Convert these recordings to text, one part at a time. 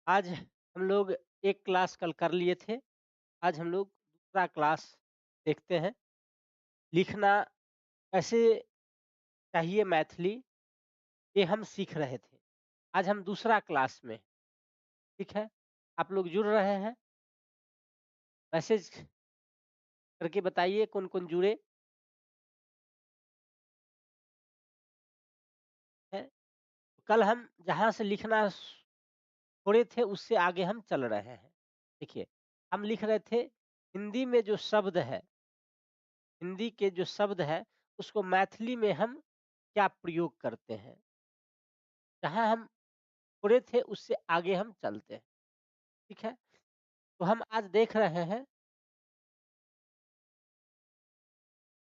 आज हम लोग एक क्लास कल कर लिए थे। आज हम लोग दूसरा क्लास देखते हैं। लिखना कैसे चाहिए मैथिली, ये हम सीख रहे थे। आज हम दूसरा क्लास में, ठीक है? आप लोग जुड़ रहे हैं? मैसेज करके बताइए कौन-कौन जुड़े हैं। कल हम जहाँ से लिखना छोड़े थे उससे आगे हम चल रहे हैं। देखिए, हम लिख रहे थे हिंदी में जो शब्द है, हिंदी के जो शब्द है उसको मैथिली में हम क्या प्रयोग करते हैं। जहाँ हम छोड़े थे उससे आगे हम चलते हैं, ठीक है? तो हम आज देख रहे हैं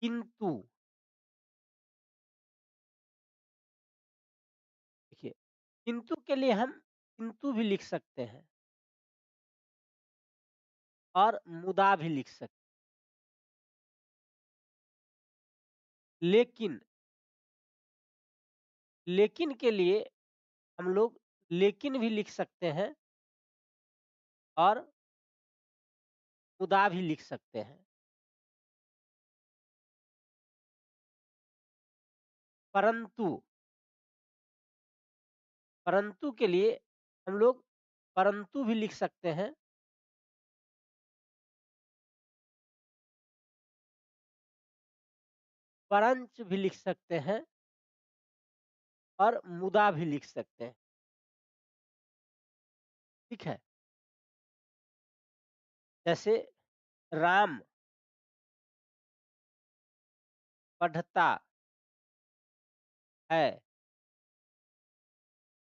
किंतु, देखिए किंतु के लिए हम किंतु भी लिख सकते हैं और मुदा भी लिख सकते हैं। लेकिन के लिए हम लोग लेकिन भी लिख सकते हैं और मुदा भी लिख सकते हैं। परंतु, परंतु के लिए हम लोग परंतु भी लिख सकते हैं, परंच भी लिख सकते हैं और मुदा भी लिख सकते हैं, ठीक है? जैसे राम पढ़ता है,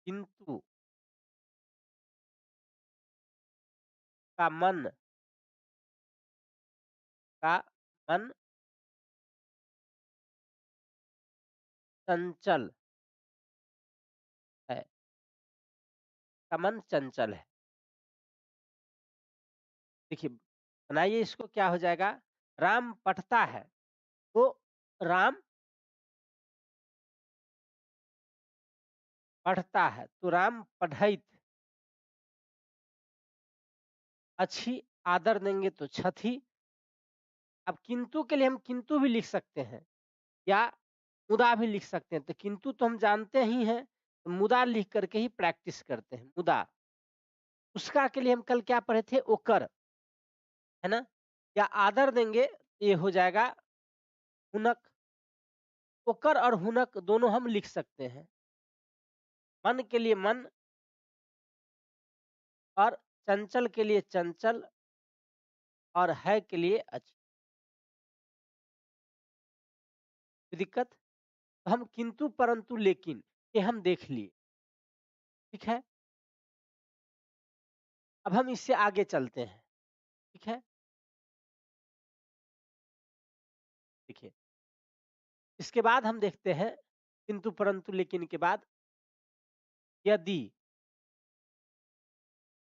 किंतु का मन का मन चंचल है, का मन चंचल है। देखिए, बनाइए इसको, क्या हो जाएगा? राम पढ़ता है, तो राम पढ़ता है, तो राम पढ़इत, अच्छी आदर देंगे तो छथी। अब किंतु के लिए हम किंतु भी लिख सकते हैं या मुदा भी लिख सकते हैं। तो किंतु तो हम जानते ही हैं, तो मुदा लिख करके ही प्रैक्टिस करते हैं, मुदा। उसका के लिए हम कल क्या पढ़े थे? ओकर, है ना? या आदर देंगे, ये हो जाएगा हुनक। ओकर और हुनक दोनों हम लिख सकते हैं। मन के लिए मन और चंचल के लिए चंचल और है के लिए अच्छी। कोई दिक्कत? तो हम किंतु, परंतु, लेकिन ये हम देख लिए, ठीक है? अब हम इससे आगे चलते हैं, ठीक है? देखिए, इसके बाद हम देखते हैं किंतु, परंतु, लेकिन के बाद यदि।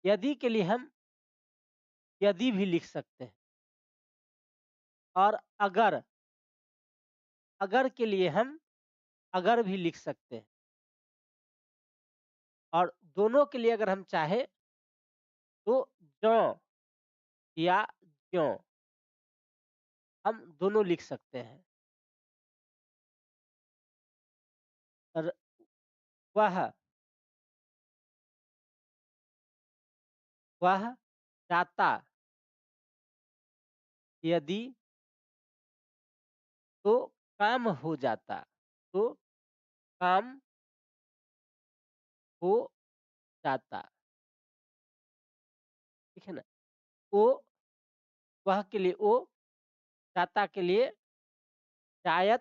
यदि के लिए हम यदि भी लिख सकते हैं और अगर, अगर के लिए हम अगर भी लिख सकते हैं और दोनों के लिए अगर हम चाहे तो ज्यों या ज्यों हम दोनों लिख सकते हैं। और वह, वह जाता यदि, तो काम हो जाता, तो काम हो जाता, ठीक है ना? ओ, वह के लिए ओ, जाता के लिए शायद।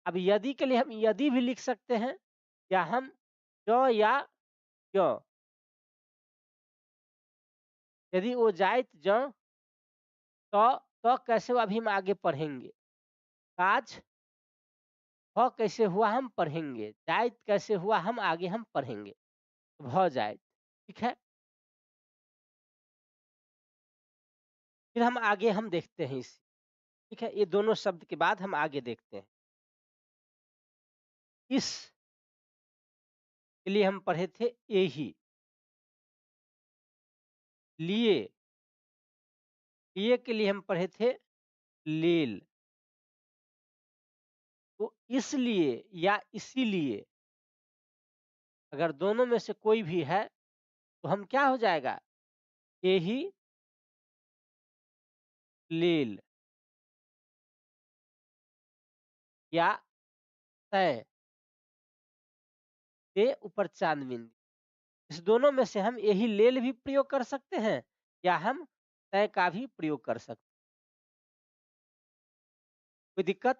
अब यदि के लिए हम यदि भी लिख सकते हैं या हम ज्यों या क्यों। यदि वो जाइत ज्यों, तो कैसे हुआ, अभी हम आगे पढ़ेंगे। काज भ कैसे हुआ हम पढ़ेंगे, जाइत कैसे हुआ हम आगे हम पढ़ेंगे। भ जाइत, ठीक है? फिर हम आगे हम देखते हैं इस, ठीक है? ये दोनों शब्द के बाद हम आगे देखते हैं। इस के लिए हम पढ़े थे एही, लिए, लिए के लिए हम पढ़े थे लेल। तो इसलिए या इसीलिए अगर दोनों में से कोई भी है तो हम क्या हो जाएगा? एही लेल या तय के ऊपर चांदबिंदी। इस दोनों में से हम यही लेल भी प्रयोग कर सकते हैं या हम तय का भी प्रयोग कर सकते हैं। कोई दिक्कत?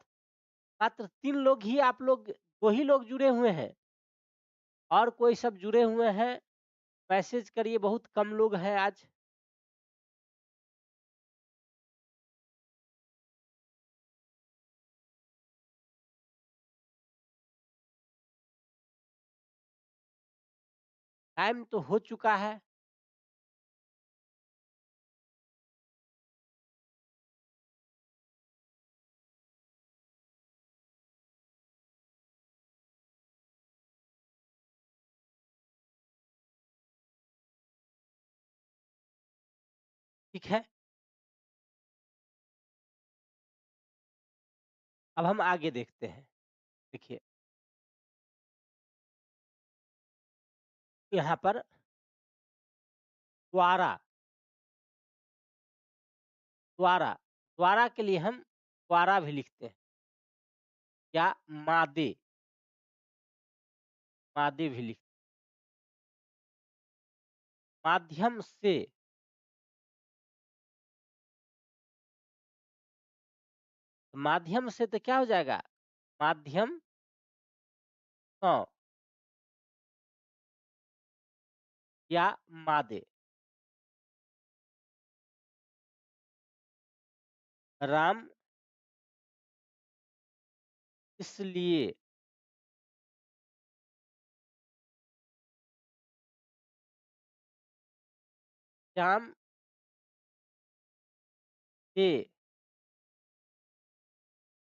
मात्र 3 लोग ही आप लोग 2 ही लोग जुड़े हुए हैं और कोई सब जुड़े हुए हैं, मैसेज करिए, बहुत कम लोग हैं आज। टाइम तो हो चुका है। ठीक है, अब हम आगे देखते हैं। देखिए, यहाँ पर द्वारा, द्वारा, द्वारा के लिए हम द्वारा भी लिखते हैं या मादे, मादे भी लिखते हैं। माध्यम से, माध्यम से तो क्या हो जाएगा? माध्यम स या मादे। राम इसलिए श्याम के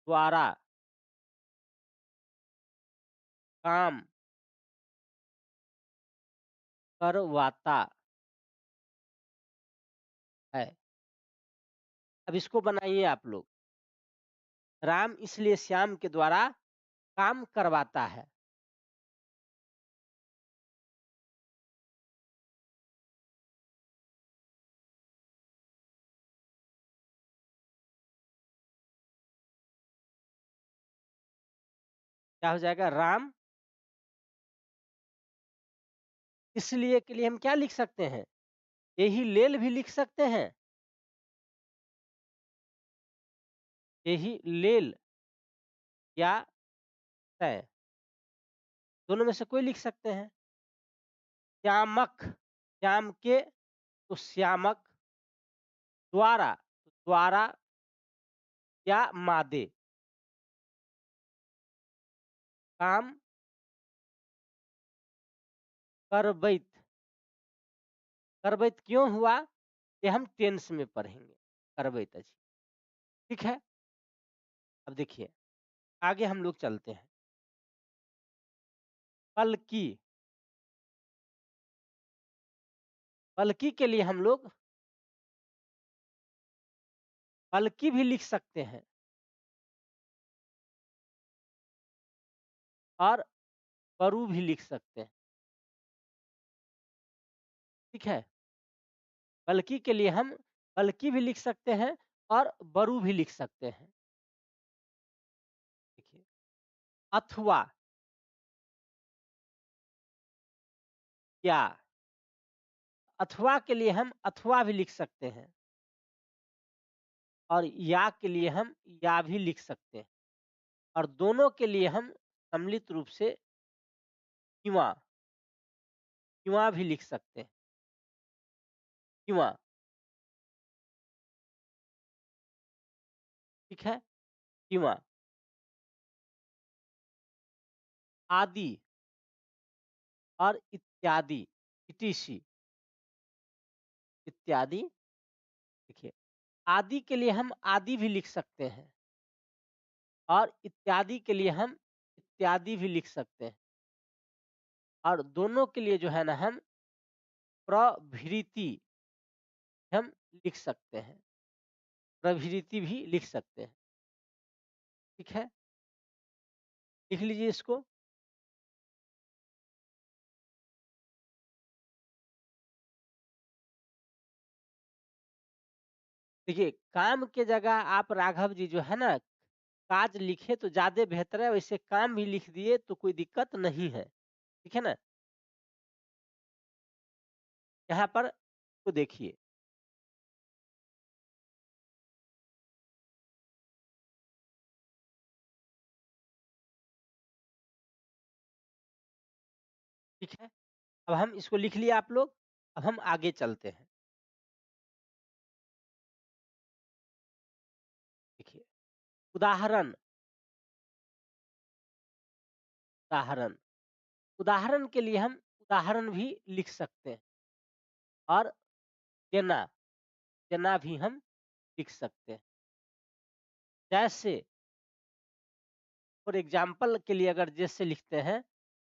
द्वारा काम करवाता है। अब इसको बनाइए आप लोग। राम इसलिए श्याम के द्वारा काम करवाता है। क्या हो जाएगा? राम इसलिए के लिए हम क्या लिख सकते हैं? यही लेल भी लिख सकते हैं। यही लेल या तय, दोनों में से कोई लिख सकते हैं। श्यामक, श्याम के तो श्यामक, द्वारा, द्वारा या मादे, काम करबैत, करबैत क्यों हुआ? ये हम टेंस में पढ़ेंगे। करबैत अच्छी, ठीक है। अब देखिए, आगे हम लोग चलते हैं। पलकी, पलकी के लिए हम लोग पलकी भी लिख सकते हैं और बरू भी लिख सकते हैं। ठीक है, पलकी के लिए हम पलकी भी लिख सकते हैं और बरू भी लिख सकते हैं। देखिए, अथवा, या, अथवा के लिए हम अथवा भी लिख सकते हैं और या के लिए हम या भी लिख सकते हैं और दोनों के लिए हम सम्मिलित रूप से युवा, युवा भी लिख सकते हैं। युवा, ठीक है, युवा। आदि और इत्यादि, इटीसी, इत्यादि। देखिए, आदि के लिए हम आदि भी लिख सकते हैं और इत्यादि के लिए हम इत्यादि भी लिख सकते हैं और दोनों के लिए जो है ना हम प्रभृति, हम लिख सकते हैं, प्रवृत्ति भी लिख सकते हैं, ठीक है? लिख लीजिए इसको। देखिए, काम के जगह आप राघव जी जो है ना, काज लिखे तो ज़्यादा बेहतर है, वैसे काम भी लिख दिए तो कोई दिक्कत नहीं है, ठीक है ना? यहाँ पर तो देखिए, ठीक है? अब हम इसको लिख लिए आप लोग, अब हम आगे चलते हैं। देखिए, उदाहरण, उदाहरण, उदाहरण के लिए हम उदाहरण भी लिख सकते हैं और देना, देना भी हम लिख सकते हैं। जैसे फॉर एग्ज़ाम्पल के लिए अगर जैसे लिखते हैं,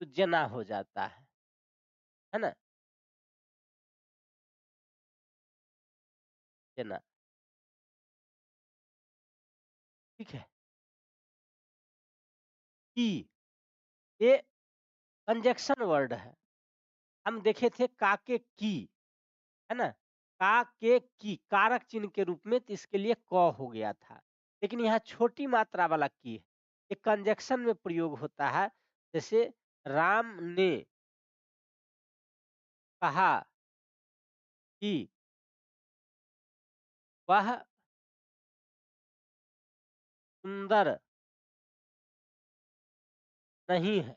तो जना हो जाता है ना? जना, ठीक है? की, ये कंजंक्शन वर्ड है। हम देखे थे का के की, है ना? का के की कारक चिन्ह के रूप में, तो इसके लिए क हो गया था। लेकिन यहाँ छोटी मात्रा वाला की है, ये कंजंक्शन में प्रयोग होता है। जैसे राम ने कहा कि वह सुंदर नहीं है।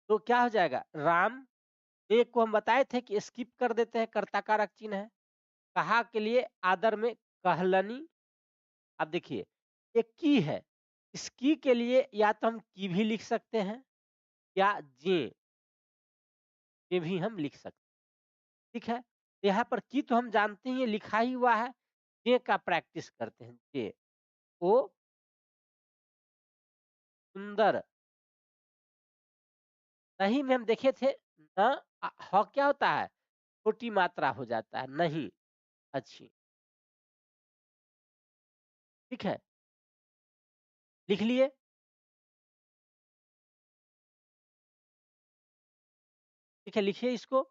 तो क्या हो जाएगा? राम ने को हम बताए थे कि स्किप कर देते हैं, कर्ता कारक चिन्ह है। कहा के लिए आदर में कहलनी। अब देखिए, एक की है, इस की के लिए या तो हम की भी लिख सकते हैं या जे, ये भी हम लिख सकते हैं, ठीक है? यहाँ पर की तो हम जानते ही हैं, लिखा ही हुआ है। जे का प्रैक्टिस करते हैं, जे, ओ सुंदर नहीं में हम देखे थे न, ह क्या होता है? छोटी मात्रा हो जाता है, नहीं अच्छी, ठीक है? लिख लिए? ठीक है, लिखिए इसको।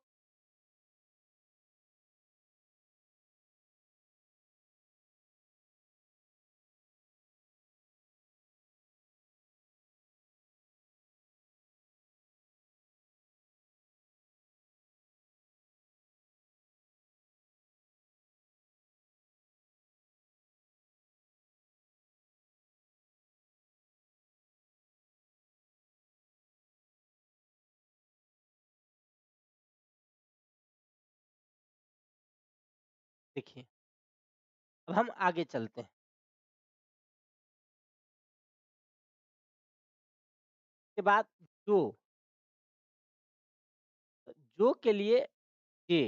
देखिए, अब हम आगे चलते हैं। उसके बाद जो, जो के लिए जे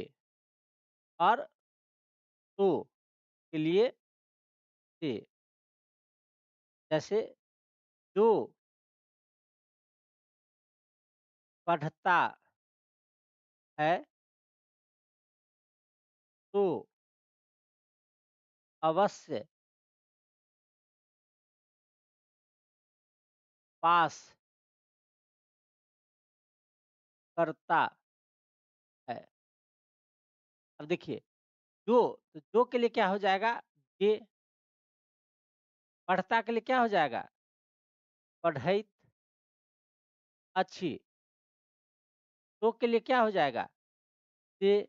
और तो के लिए से। जैसे जो पढ़ता है तो अवश्य पास करता है। अब देखिए, जो, तो जो के लिए क्या हो जाएगा? जे, पढ़ता के लिए क्या हो जाएगा? पढ़इत अच्छी, तो के लिए क्या हो जाएगा? से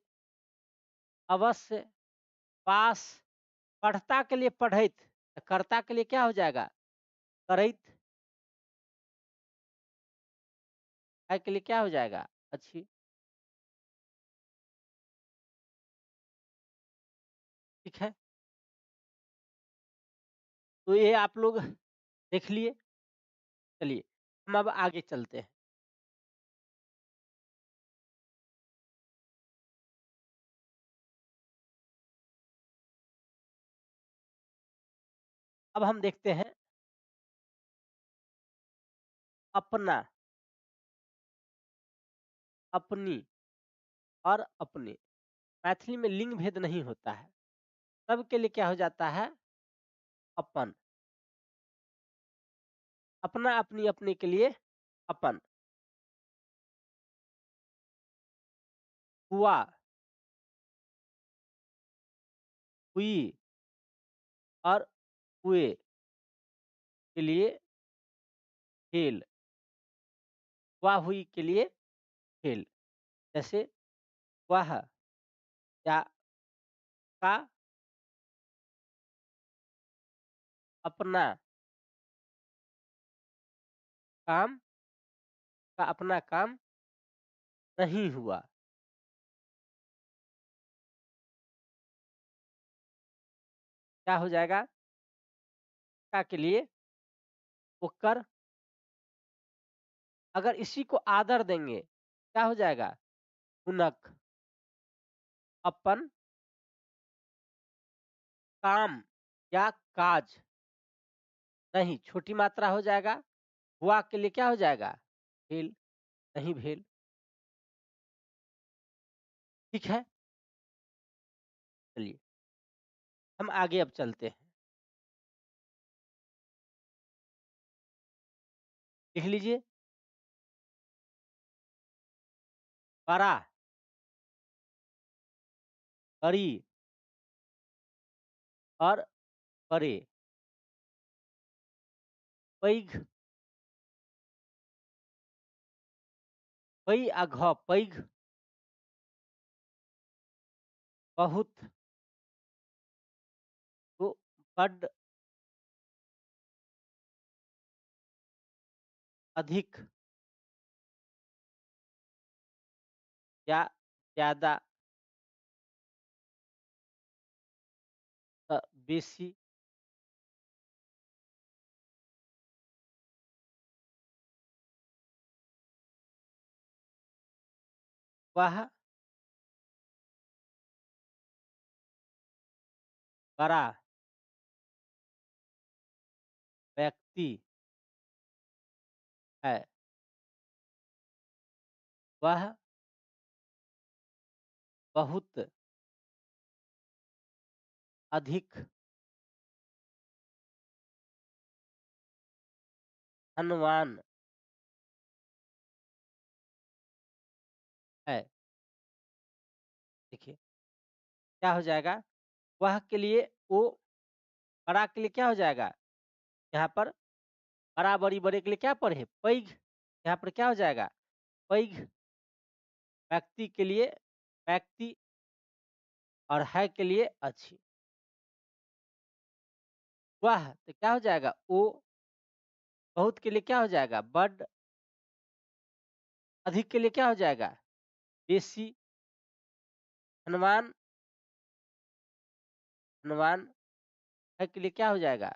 अवश्य पास, पढ़ता के लिए पढ़इत, कर्ता के लिए क्या हो जाएगा? करइत, है के लिए क्या हो जाएगा? अच्छी, ठीक है? तो ये आप लोग देख लिए। चलिए, हम अब आगे चलते हैं। अब हम देखते हैं अपना, अपनी और अपने। मैथिली में लिंग भेद नहीं होता है। सबके लिए क्या हो जाता है? अपन। अपना, अपनी, अपने के लिए अपन। हुआ, हुई और हुए के लिए खेल। हुआ, हुई के लिए खेल। जैसे वह या का अपना काम का अपना काम नहीं हुआ। क्या हो जाएगा? का के लिए ओकर। अगर इसी को आदर देंगे, क्या हो जाएगा? हुनक। अपन काम या काज नहीं, छोटी मात्रा हो जाएगा। हुआ के लिए क्या हो जाएगा? भेल। नहीं भेल। ठीक है, चलिए हम आगे अब चलते हैं। लिख लीजिए। बड़ा, बड़ी और बड़े। पैघ, पै आ घ पैघ। बहुत, तो बड, अधिक या ज्यादा, बेसी। वह बड़ा व्यक्ति है। वह बहुत अधिक धनवान है। देखिए क्या हो जाएगा? वह के लिए ओ, बड़ा के लिए क्या हो जाएगा? यहाँ पर बड़ा, बड़ी, बड़े के लिए क्या पर है? पैघ। यहाँ पर क्या हो जाएगा? पैघ। व्यक्ति के लिए व्यक्ति और है के लिए अच्छी। वह तो क्या हो जाएगा? ओ। बहुत के लिए क्या हो जाएगा? बड। अधिक के लिए क्या हो जाएगा? बेसी। धनवान, धनवान है के लिए क्या हो जाएगा?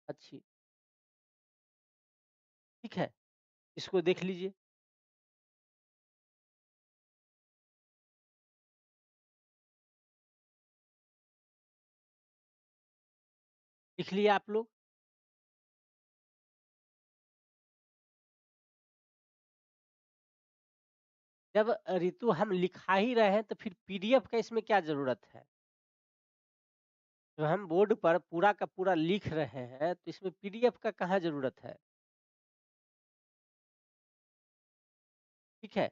अच्छी। ठीक है, इसको देख लीजिए। लिख लिया आप लोग? जब ऋतु हम लिखा ही रहे हैं तो फिर पीडीएफ का इसमें क्या जरूरत है? जब हम बोर्ड पर पूरा का पूरा लिख रहे हैं तो इसमें पीडीएफ का कहाँ जरूरत है? ठीक है,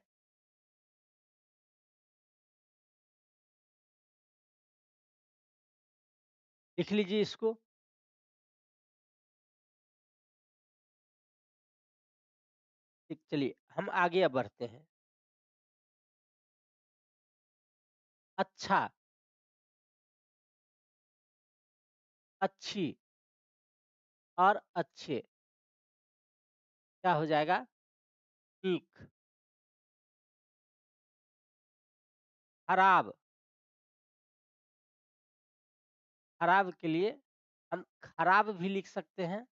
लिख लीजिए इसको। ठीक, चलिए हम आगे अब बढ़ते हैं। अच्छा, अच्छी और अच्छे। क्या हो जाएगा? ठीक। खराब, खराब के लिए हम खराब भी लिख सकते हैं,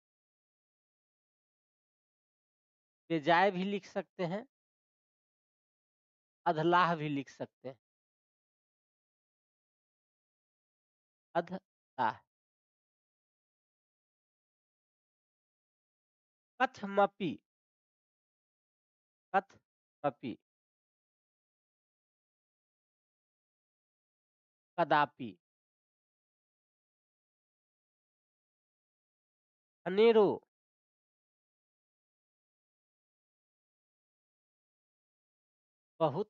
बेजाय भी लिख सकते हैं, अधलाह भी लिख सकते हैं। अधलाह। कथमपि, कथमपि कदापि, अनेरो, बहुत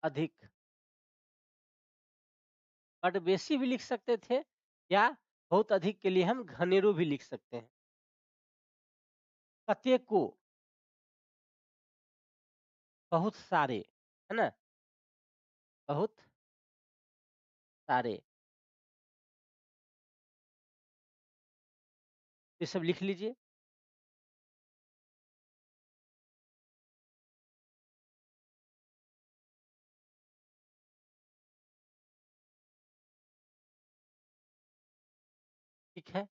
अधिक, बट बेसी भी लिख सकते थे या बहुत अधिक के लिए हम घनेरो भी लिख सकते हैं। कतेको, बहुत सारे, है ना? बहुत सारे, ये सब लिख लीजिए। ठीक है,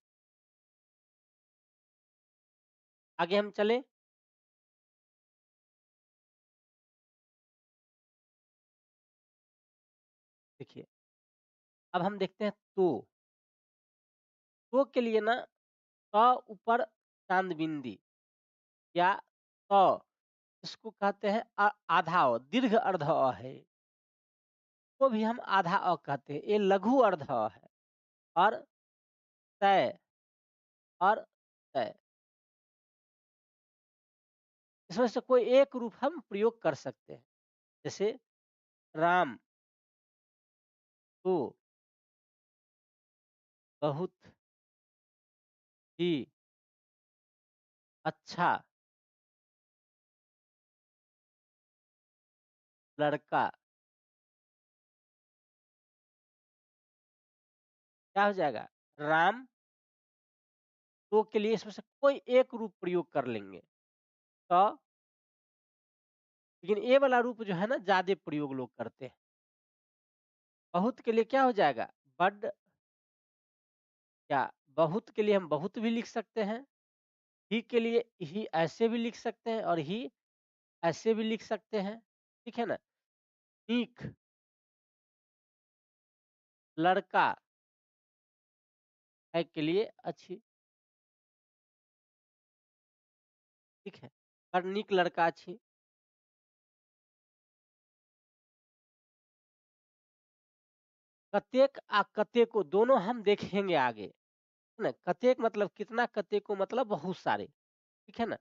आगे हम चलें। देखिए, अब हम देखते हैं तो के लिए ना क ऊपर चांदबिंदी या त, इसको कहते हैं आधा अ, दीर्घ अर्ध अ है, को भी हम आधा अ कहते हैं, ये लघु अर्ध अ है। और तय, और तय, इसमें से कोई एक रूप हम प्रयोग कर सकते हैं, जैसे राम, तो, बहुत ही अच्छा लड़का, क्या हो जाएगा? राम, तो के लिए इसमें से कोई एक रूप प्रयोग कर लेंगे, तो लेकिन ये वाला रूप जो है ना ज्यादा प्रयोग लोग करते हैं। बहुत के लिए क्या हो जाएगा? बड, या बहुत के लिए हम बहुत भी लिख सकते हैं, ही के लिए ही ऐसे भी लिख सकते हैं और ही ऐसे भी लिख सकते हैं, ठीक है ना? ईख, लड़का है के लिए अच्छी, ठीक है, और नीक लड़का अच्छी। कतेक आ कतेको दोनों हम देखेंगे आगे, है ना? कतेक मतलब कितना, कतेको मतलब बहुत सारे, ठीक है ना?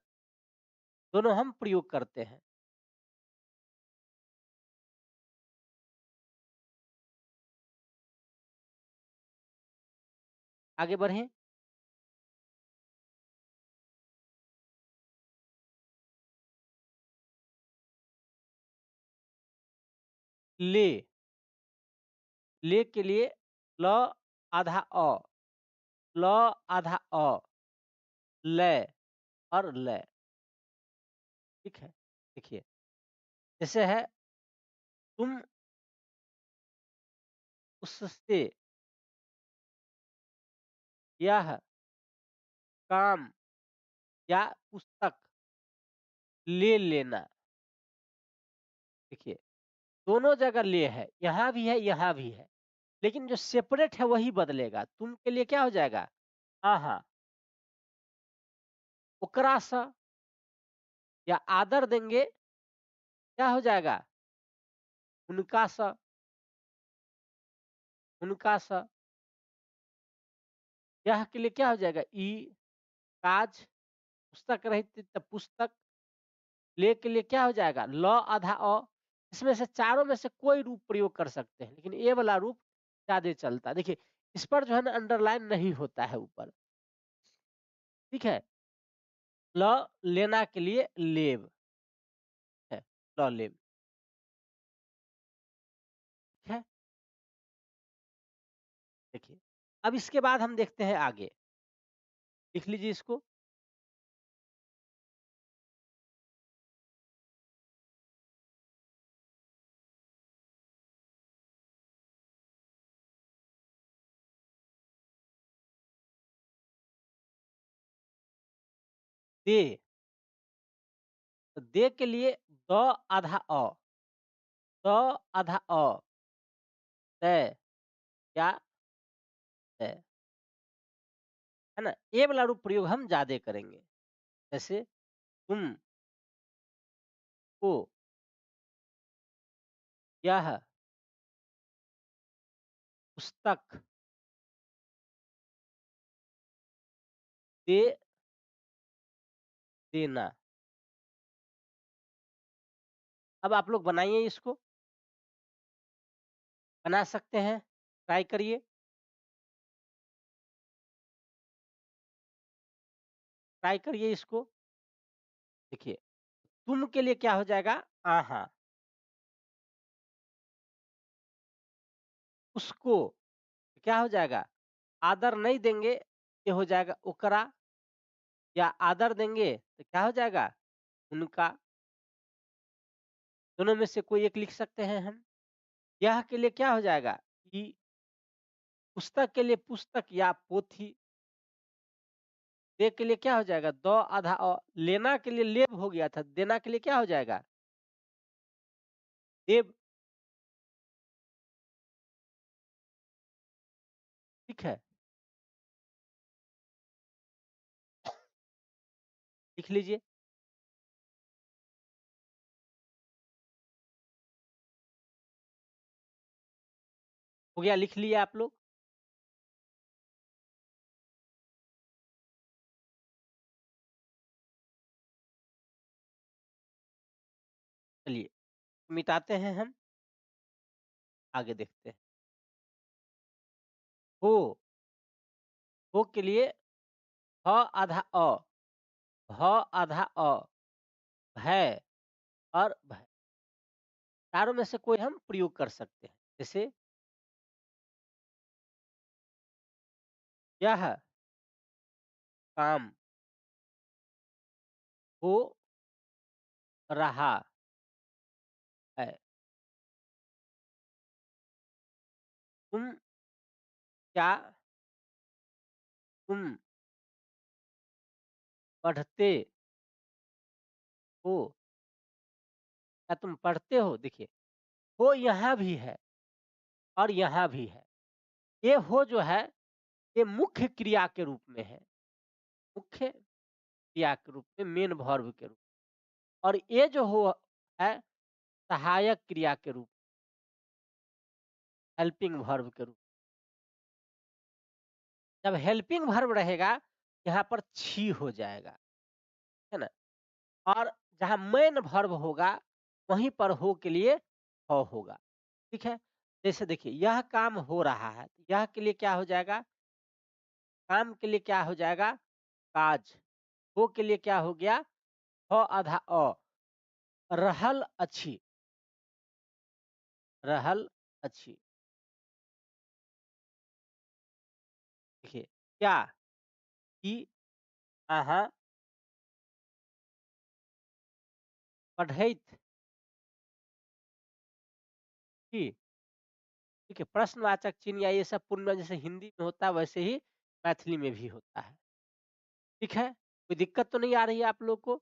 दोनों हम प्रयोग करते हैं। आगे बढ़ें। ले, ले के लिए ल आधा अ, ल आधा अ, लय और लय, ठीक है? देखिए, जैसे है तुम उससे यह काम या पुस्तक ले लेना। देखिए, दोनों जगह ले है, यहाँ भी है, यहाँ भी है, लेकिन जो सेपरेट है वही बदलेगा। तुम के लिए क्या हो जाएगा? हाँ, हाँ, ओकरा स, या आदर देंगे, क्या हो जाएगा? उनका स, उनका स, यह के लिए क्या हो जाएगा? ई, काज, पुस्तक रही तब पुस्तक, ले के लिए क्या हो जाएगा? ल आधा अ, इसमें से चारों में से कोई रूप प्रयोग कर सकते हैं, लेकिन ये वाला रूप ज्यादा चलता है। देखिए, इस पर जो है ना अंडरलाइन नहीं होता है ऊपर, ठीक है? ल लेना के लिए लेव है, ल लेव, ठीक है? देखिए, अब इसके बाद हम देखते हैं आगे, लिख लीजिए इसको। दे, तो दे के लिए द आधा अ, द आधा अ, तय या तय, है ना? ये वाला रूप प्रयोग हम ज्यादा करेंगे, जैसे तुम को यह पुस्तक दे देना। अब आप लोग बनाइए इसको, बना सकते हैं, ट्राई करिए, ट्राई करिए इसको। देखिए, तुम के लिए क्या हो जाएगा? आहा, उसको क्या हो जाएगा? आदर नहीं देंगे, ये हो जाएगा ओकरा, या आदर देंगे तो क्या हो जाएगा? उनका। दोनों में से कोई एक लिख सकते हैं हम। यह के लिए क्या हो जाएगा? कि पुस्तक के लिए पुस्तक या पोथी। दे के लिए क्या हो जाएगा? द आधा अ। लेना के लिए लेब हो गया था, देना के लिए क्या हो जाएगा? देब। ठीक है, लिख लीजिए। हो गया, लिख लिया आप लोग। चलिए, मिटाते हैं हम, आगे देखते हैं। हो, हो के लिए ह आधा अ, भ आधा अ, भय और भय। चारों में से कोई हम प्रयोग कर सकते हैं। जैसे यह काम हो रहा है। तुम क्या, तुम पढ़ते हो, क्या तुम पढ़ते हो? देखिए, हो यहाँ भी है और यहाँ भी है। ये हो जो है, ये मुख्य क्रिया के रूप में है, मुख्य क्रिया के रूप में, मेन वर्ब के रूप में। और ये जो हो है, सहायक क्रिया के रूप, हेल्पिंग वर्ब के रूप। जब हेल्पिंग वर्ब रहेगा, यहाँ पर छी हो जाएगा, है ना? और जहाँ मेन वर्ब होगा, वहीं पर हो के लिए ह होगा। ठीक है? जैसे देखिए, यह काम हो रहा है, तो यह के लिए क्या हो जाएगा? काम के लिए क्या हो जाएगा? काज। हो के लिए क्या हो गया? ह आधा अ। रहल अच्छी, रहल अच्छी। देखिए, क्या, कि, अहाँ, पढ़ैत छी। ठीक है, प्रश्नवाचक चिन्ह या ये सब पूर्ण जैसे हिंदी में होता है, वैसे ही मैथिली में भी होता है। ठीक है? कोई दिक्कत तो नहीं आ रही है आप लोग को?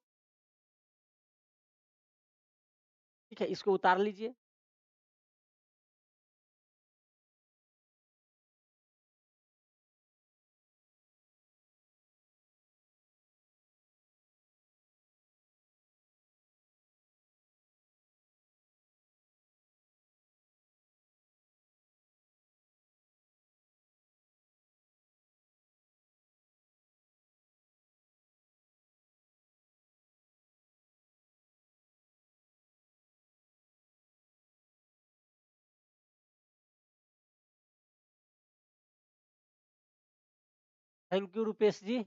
ठीक है, इसको उतार लीजिए। थैंक यू रूपेश जी।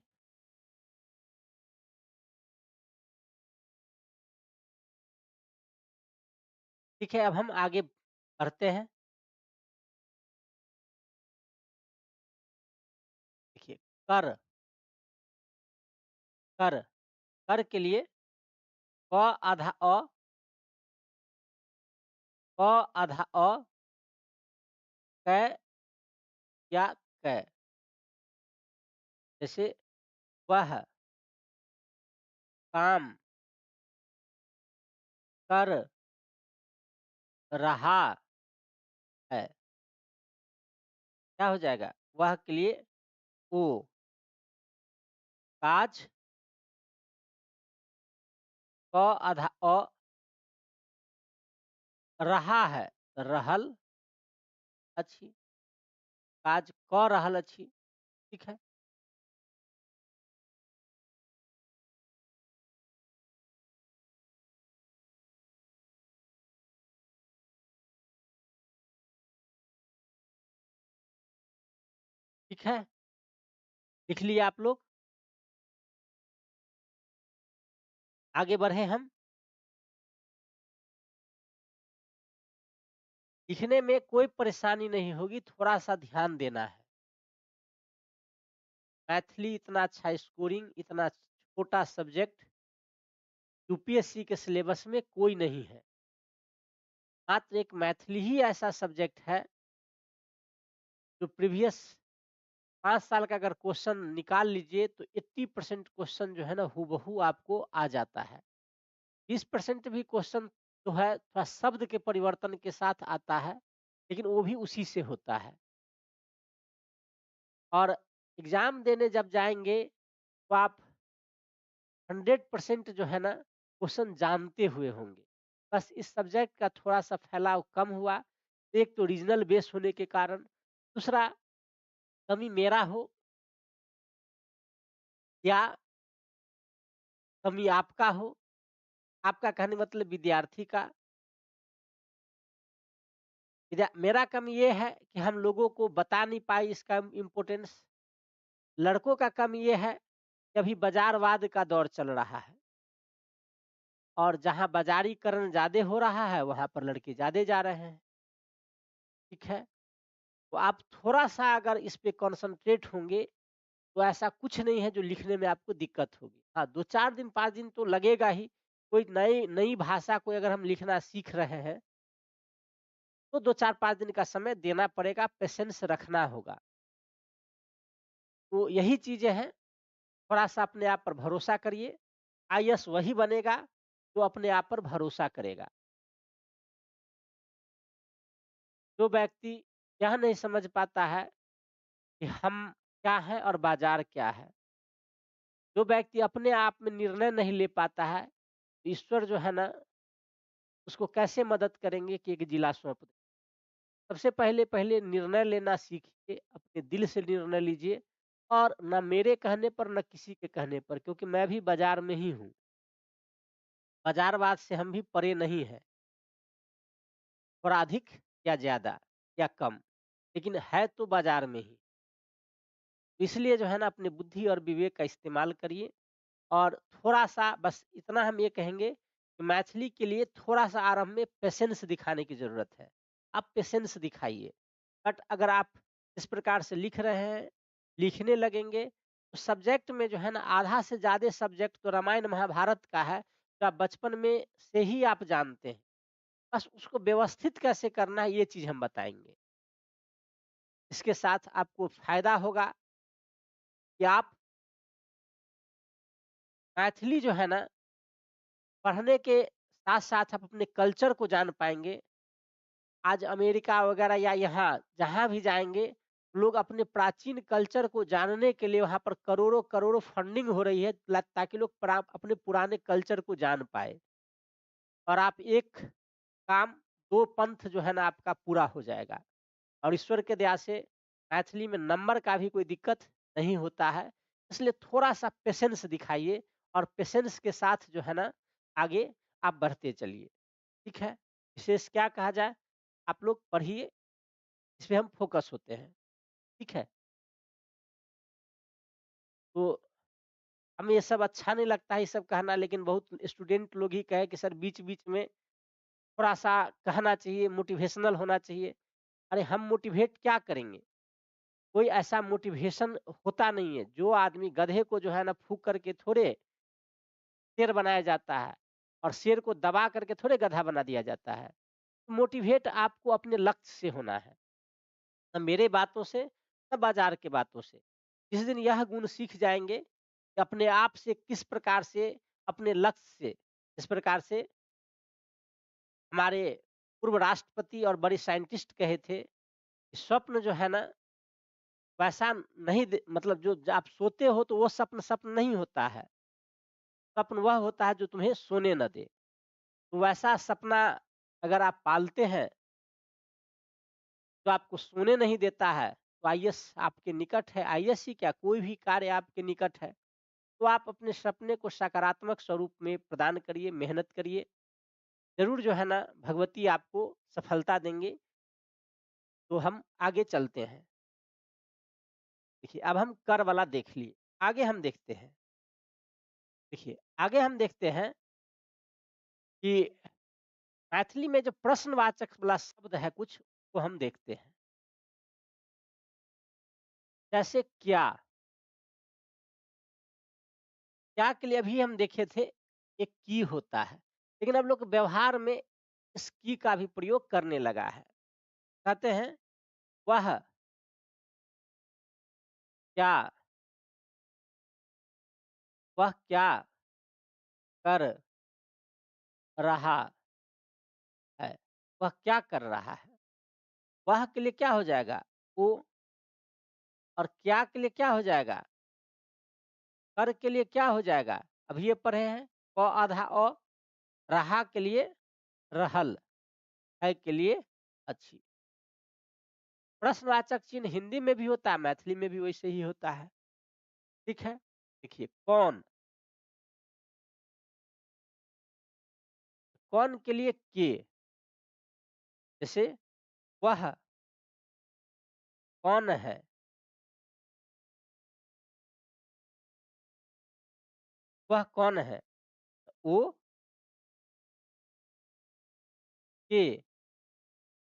ठीक है, अब हम आगे बढ़ते हैं। देखिए, कर, कर, कर के लिए क आधा अ, क आधा अ, कै या कै। जैसे वह काम कर रहा है। क्या हो जाएगा? वह के लिए ओ, काज, क आधा अ, रहा है। रहल अछि, काज क रहल अछि, ठीक है। ठीक है, लिख लिए आप लोग? आगे बढ़े हम। लिखने में कोई परेशानी नहीं होगी, थोड़ा-सा ध्यान देना है। मैथिली इतना अच्छा स्कोरिंग, इतना छोटा सब्जेक्ट यूपीएससी के सिलेबस में कोई नहीं है। मात्र एक मैथिली ही ऐसा सब्जेक्ट है जो प्रीवियस 5 साल का अगर क्वेश्चन निकाल लीजिए तो 80% क्वेश्चन जो है ना हूबहू आपको आ जाता है। 20% भी क्वेश्चन जो है थोड़ा शब्द के परिवर्तन के साथ आता है, लेकिन वो भी उसी से होता है। और एग्ज़ाम देने जब जाएँगे तो आप 100% जो है ना क्वेश्चन जानते हुए होंगे। बस इस सब्जेक्ट का थोड़ा-सा फैलाव कम हुआ। एक तो रीजनल बेस होने के कारण, दूसरा कमी मेरा हो या कमी आपका हो, आपका कहने मतलब विद्यार्थी का। मेरा कम ये है कि हम लोगों को बता नहीं पाए इसका इम्पोर्टेंस। लड़कों का कम ये है कि अभी बाज़ारवाद का दौर चल रहा है और जहाँ बाज़ारीकरण ज़्यादा हो रहा है, वहाँ पर लड़के ज़्यादा जा रहे हैं, ठीक है? तो आप थोड़ा-सा अगर इस पे कॉन्संट्रेट होंगे, तो ऐसा कुछ नहीं है जो लिखने में आपको दिक्कत होगी। हाँ, 2-4 दिन, 5 दिन तो लगेगा ही। कोई नई नई भाषा को अगर हम लिखना सीख रहे हैं, तो 2-4-5 दिन का समय देना पड़ेगा, पेशेंस रखना होगा। तो यही चीज़ें हैं, थोड़ा-सा अपने आप पर भरोसा करिए। आईएएस वही बनेगा, जो अपने आप पर भरोसा करेगा। जो व्यक्ति यह नहीं समझ पाता है कि हम क्या हैं और बाज़ार क्या है, जो व्यक्ति अपने आप में निर्णय नहीं ले पाता है, ईश्वर जो है ना, उसको कैसे मदद करेंगे कि एक जिला सौंप दें। सबसे पहले पहले निर्णय लेना सीखिए, अपने दिल से निर्णय लीजिए और ना मेरे कहने पर, ना किसी के कहने पर, क्योंकि मैं भी बाज़ार में ही हूँ। बाज़ारवाद से हम भी परे नहीं हैं, थोड़ा अधिक या ज़्यादा या कम, लेकिन है तो बाज़ार में ही। इसलिए जो है ना अपनी बुद्धि और विवेक का इस्तेमाल करिए और थोड़ा-सा बस इतना हम ये कहेंगे कि मैथिली के लिए थोड़ा-सा आरंभ में पेशेंस दिखाने की ज़रूरत है। आप पेशेंस दिखाइए। बट अगर आप इस प्रकार से लिख रहे हैं, लिखने लगेंगे, तो सब्जेक्ट में जो है ना आधा से ज़्यादा सब्जेक्ट तो रामायण महाभारत का है, जो आप बचपन में से ही आप जानते हैं। बस उसको व्यवस्थित कैसे करना है ये चीज़ हम बताएँगे। इसके साथ आपको फ़ायदा होगा कि आप मैथिली जो है ना पढ़ने के साथ-साथ आप अपने कल्चर को जान पाएँगे। आज अमेरिका वगैरह या यहाँ जहाँ भी जाएँगे, लोग अपने प्राचीन कल्चर को जानने के लिए वहाँ पर करोड़ों-करोड़ों फंडिंग हो रही है ताकि लोग अपने पुराने कल्चर को जान पाएँ। और आप एक काम, 2 पंथ जो है ना आपका पूरा हो जाएगा। और ईश्वर के दया से मैथिली में नंबर का भी कोई दिक्कत नहीं होता है। इसलिए थोड़ा-सा पेशेंस दिखाइए और पेशेंस के साथ जो है ना आगे आप बढ़ते चलिए। ठीक है? विशेष क्या कहा जाए, आप लोग पढ़िए, इस पे हम फ़ोकस होते हैं। ठीक है? तो हमें ये सब अच्छा नहीं लगता है ये सब कहना, लेकिन बहुत स्टूडेंट लोग ही कहे कि सर बीच-बीच में थोड़ा-सा कहना चाहिए, मोटिवेशनल होना चाहिए। अरे हम मोटिवेट क्या करेंगे? कोई ऐसा मोटिवेशन होता नहीं है। जो आदमी गधे को जो है ना फूँक करके थोड़े शेर बनाया जाता है और शेर को दबा करके थोड़े गधा बना दिया जाता है। मोटिवेट आपको अपने लक्ष्य से होना है, ना मेरे बातों से, ना बाज़ार के बातों से। जिस दिन यह गुण सीख जाएँगे कि अपने आप से किस प्रकार से, अपने लक्ष्य से, जिस प्रकार से हमारे पूर्व राष्ट्रपति और बड़े साइंटिस्ट कहे थे, कि स्वप्न जो है ना वैसा नहीं मतलब जो आप सोते हो तो वो स्वप्न स्वप्न नहीं होता है। स्वप्न वह होता है जो तुम्हें सोने ना दे। तो वैसा सपना अगर आप पालते हैं जो आपको सोने नहीं देता है, तो आईएएस आपके निकट है, आईएएस ही क्या कोई भी कार्य आपके निकट है, तो आप अपने सपने को सकारात्मक स्वरूप में प्रदान करिए, मेहनत करिए। ज़रूर जो है ना भगवती आपको सफलता देंगे। तो हम आगे चलते हैं। देखिए अब हम कर वाला देख लिए, आगे हम देखते हैं। देखिए आगे हम देखते हैं कि मैथिली में जो प्रश्नवाचक वाला शब्द है कुछ, वो हम देखते हैं। जैसे क्या, क्या के लिए अभी हम देखे थे, एक की होता है, लेकिन अब लोग व्यवहार में इस की का भी प्रयोग करने लगा है। कहते हैं वह क्या, वह क्या कर रहा है, वह क्या कर रहा है। वह के लिए क्या हो जाएगा, वो, और क्या के लिए क्या हो जाएगा, कर के लिए क्या हो जाएगा। अभी ये पढ़े हैं क आधा अ, रहा के लिए रहल, है के लिए अच्छी। प्रश्नवाचक चिन्ह हिंदी में भी होता है, मैथिली में भी वैसे ही होता है। ठीक है, देखिए कौन, कौन के लिए के, जैसे वह कौन है, वह कौन है, वो के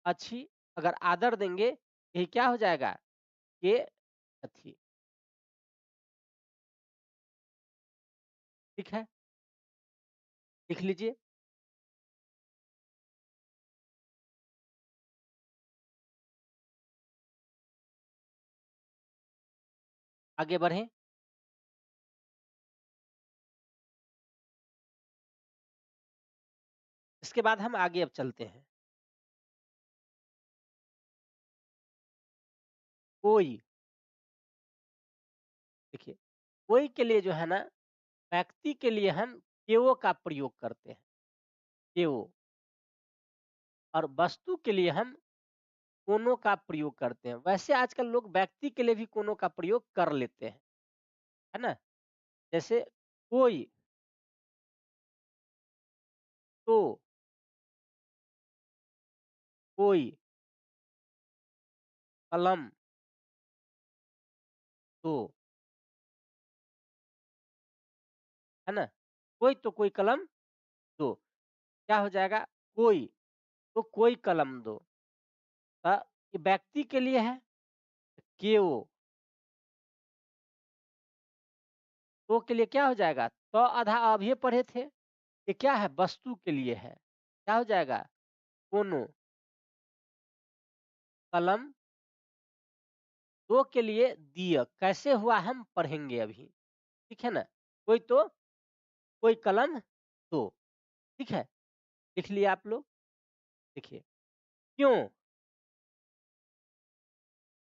अच्छी, अगर आदर देंगे यही क्या हो जाएगा, के अच्छी। ठीक है, लिख लीजिए। आगे बढ़ें। इसके बाद हम आगे अब चलते हैं। कोई, देखिए कोई के लिए जो है ना, व्यक्ति के लिए हम केओ का प्रयोग करते हैं, केओ, और वस्तु के लिए हम कोनो का प्रयोग करते हैं। वैसे आजकल लोग व्यक्ति के लिए भी कोनो का प्रयोग कर लेते हैं, है ना? जैसे कोई, तो, कोई, कलम, तो, है ना? कोई तो कोई कलम दो, क्या हो जाएगा? कोई, तो कोई कलम दो। ये व्यक्ति के लिए है, केओ, तो के लिए क्या हो जाएगा? तो आधा अभी पढ़े थे, ये क्या है? वस्तु के लिए है, क्या हो जाएगा? कोनो, कलम, दो के लिए दिय, कैसे हुआ हम पढ़ेंगे अभी, ठीक है ना? कोई तो कोई कलम दो, ठीक है? लिख लिया आप लोग? देखिए, क्यों,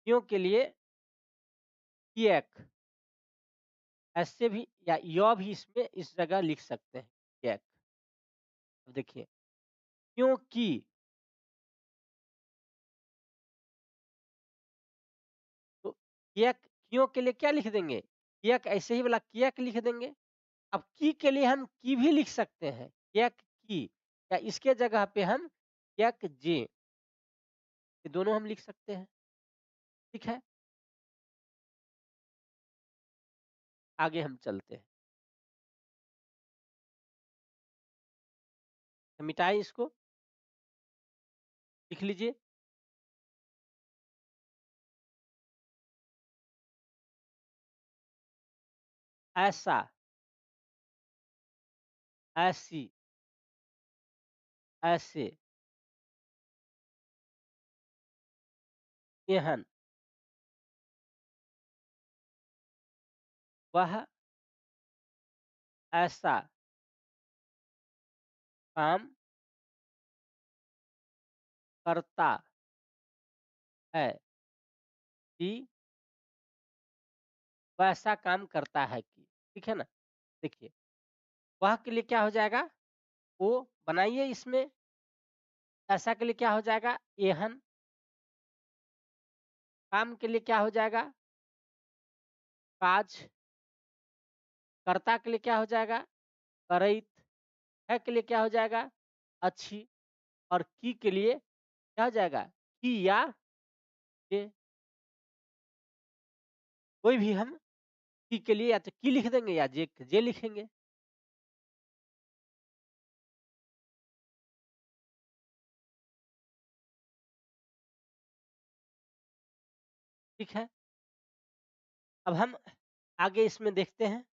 क्यों के लिए कियक, ऐसे भी या य भी इसमें इस जगह लिख सकते हैं, कियक। अब देखिए, क्योंकि, तो कियक, क्यों के लिए क्या लिख देंगे? कियक, ऐसे ही वाला कियक लिख देंगे। अब की के लिए हम की भी लिख सकते हैं, कियक की, या इसके जगह पे हम कियक जे, ये दोनों हम लिख सकते हैं, ठीक है? आगे हम चलते हैं। तो मिटाइए इसको, लिख लीजिए। ऐसा, ऐसी, ऐसे, एहन, वह ऐसा काम करता है कि, वैसा काम करता है कि, ठीक है ना? देखिए, वह के लिए क्या हो जाएगा? वो बनाइए इसमें। ऐसा के लिए क्या हो जाएगा? एहन, काम के लिए क्या हो जाएगा? काज। कर्ता के लिए क्या हो जाएगा? करैत। है के लिए क्या हो जाएगा? अच्छी। और की के लिए क्या हो जाएगा? की या जे। कोई भी हम की के लिए या तो की लिख देंगे या जे लिखेंगे। ठीक है? अब हम आगे इसमें देखते हैं।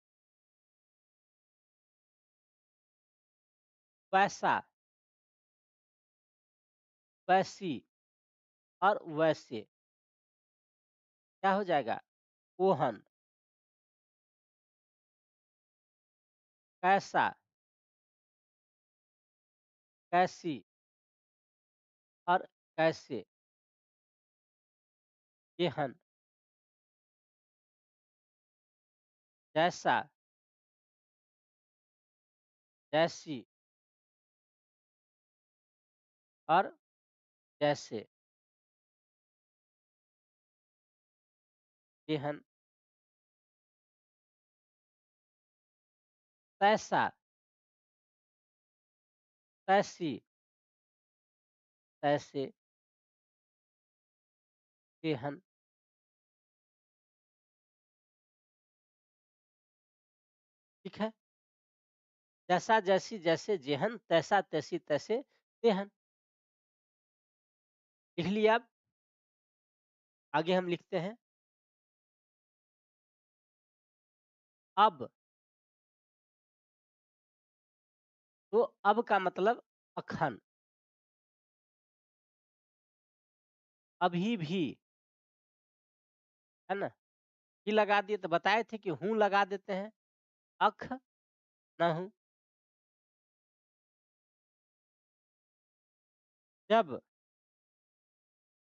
वैसा, वैसी और वैसे क्या हो जाएगा? ओहन। कैसा, कैसी और कैसे। जेहन, जैसा, जैसी और जैसे। जेहन, तैसा, तैसी, तैसे। जेहन। ठीक है? जैसा, जैसी, जैसे, जेहन, तैसा, तैसी, तैसे, तेहन। लिख लिया अब? आगे हम लिखते हैं। अब। तो अब का मतलब अखन। अभी भी। है ना? ही लगा दिए तो बताए थे कि हूँ लगा देते हैं। अख न हूँ। जब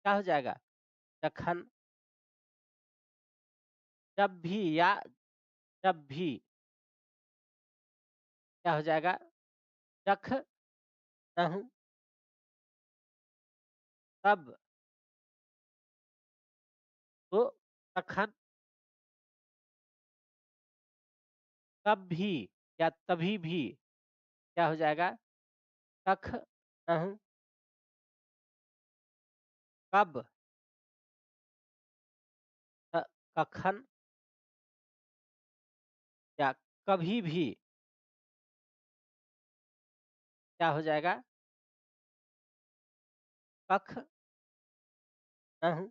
क्या हो जाएगा? जखन। जब भी या जब भी क्या हो जाएगा? जख न हूँ। तब तो तखन। तब भी या तभी भी क्या हो जाएगा? तख न हूँ। कब कखन या कभी भी क्या हो जाएगा? कख न हूँ।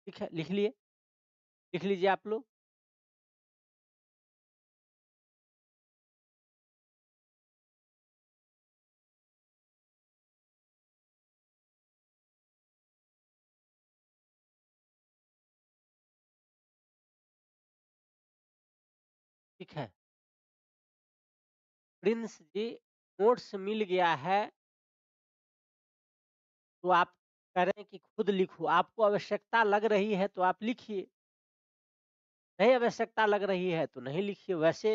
ठीक है? लिख लिए? लिख लीजिए आप लोग। ठीक है? प्रिंस जी, नोट्स मिल गया है। तो आप कह रहे हैं कि खुद लिखो। आपको आवश्यकता लग रही है तो आप लिखिए। नहीं आवश्यकता लग रही है तो नहीं लिखिए। वैसे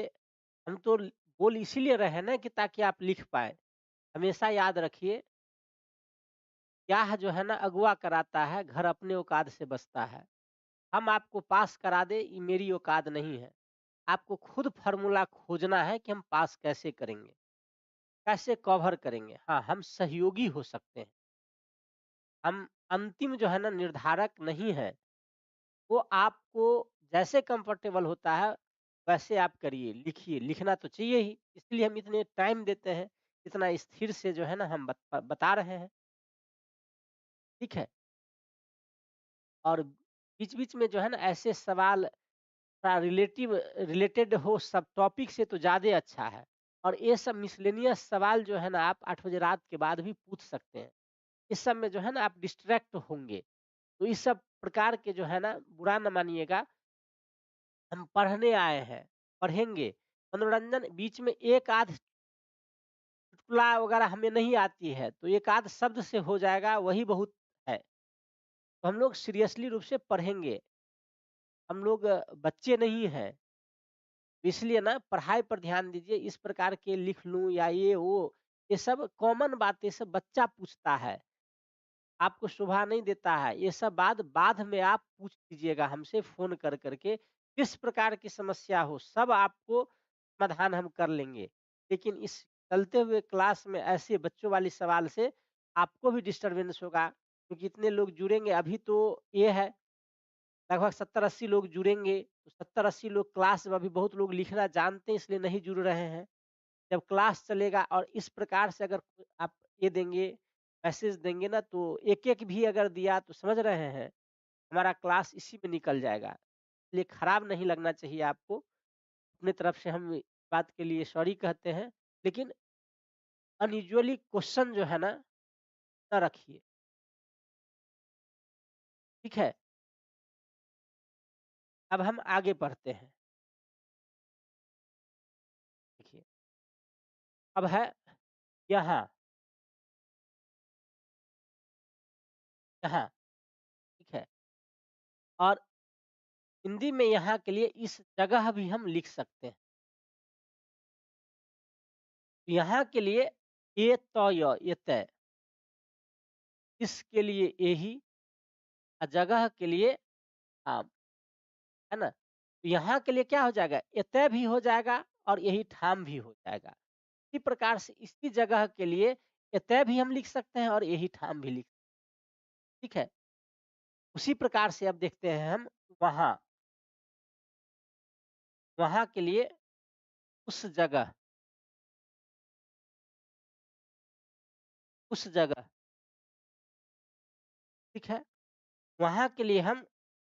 हम तो बोल इसीलिए रहे हैं ना कि ताकि आप लिख पाए। हमेशा याद रखिए, क्या जो है ना अगुआ कराता है, घर अपने औकात से बचता है। हम आपको पास करा दे ये मेरी औकात नहीं है। आपको खुद फॉर्मूला खोजना है कि हम पास कैसे करेंगे, कैसे कवर करेंगे। हाँ, हम सहयोगी हो सकते हैं। हम अंतिम जो है ना निर्धारक नहीं है। वो आपको जैसे कंफर्टेबल होता है वैसे आप करिए, लिखिए। लिखना तो चाहिए ही, इसलिए हम इतने टाइम देते हैं, इतना स्थिर से जो है ना हम बता रहे हैं। ठीक है? और बीच-बीच में जो है ना ऐसे सवाल थोड़ा रिलेटेड हो सब टॉपिक से तो ज़्यादा अच्छा है। और ये सब मिसलेनियस सवाल जो है ना आप 8 बजे रात के बाद भी पूछ सकते हैं। इस सब में जो है ना आप डिस्ट्रैक्ट होंगे। तो इस सब प्रकार के जो है ना बुरा ना मानिएगा। हम पढ़ने आए हैं, पढ़ेंगे। मनोरंजन बीच में एक आध चुटकुला वगैरह हमें नहीं आती है, तो एक आध शब्द से हो जाएगा वही बहुत है। तो हम लोग सीरियसली रूप से पढ़ेंगे। हम लोग बच्चे नहीं हैं। इसलिए ना पढ़ाई पर ध्यान दीजिए। इस प्रकार के लिख लूँ या ये वो ये सब कॉमन बात, ये सब बच्चा पूछता है, आपको शोभा नहीं देता है। ये सब बात बाद में आप पूछ लीजिएगा हमसे फ़ोन कर कर के, किस प्रकार की समस्या हो, सब आपको समाधान हम कर लेंगे। लेकिन इस चलते हुए क्लास में ऐसे बच्चों वाले सवाल से आपको भी डिस्टर्बेंस होगा, क्योंकि इतने लोग जुड़ेंगे। अभी तो ये है, लगभग 70-80 लोग जुड़ेंगे, तो 70-80 लोग क्लास में, अभी बहुत लोग लिखना जानते हैं इसलिए नहीं जुड़ रहे हैं। जब क्लास चलेगा और इस प्रकार से अगर आप ये देंगे, मैसेज देंगे ना, तो एक-एक भी अगर दिया तो समझ रहे हैं, हमारा क्लास इसी में निकल जाएगा। इसलिए खराब नहीं लगना चाहिए आपको। अपनी तरफ से हम इस बात के लिए सॉरी कहते हैं, लेकिन अनयूजुअली क्वेश्चन जो है ना, ना रखिए, ठीक है? अब हम आगे बढ़ते हैं। देखिए, अब है यहाँ, यहाँ, ठीक है? और हिंदी में यहाँ के लिए इस जगह भी हम लिख सकते हैं। यहाँ के लिए ए त य, एतय, इसके लिए एही, जगह के लिए आम, है ना? तो यहाँ के लिए क्या हो जाएगा? एतय भी हो जाएगा और यही ठाम भी हो जाएगा। इसी प्रकार से इसी जगह के लिए एतय भी हम लिख सकते हैं और यही ठाम भी लिख, ठीक है? उसी प्रकार से अब देखते हैं हम वहाँ, वहाँ के लिए उस जगह, ठीक है? वहाँ के लिए हम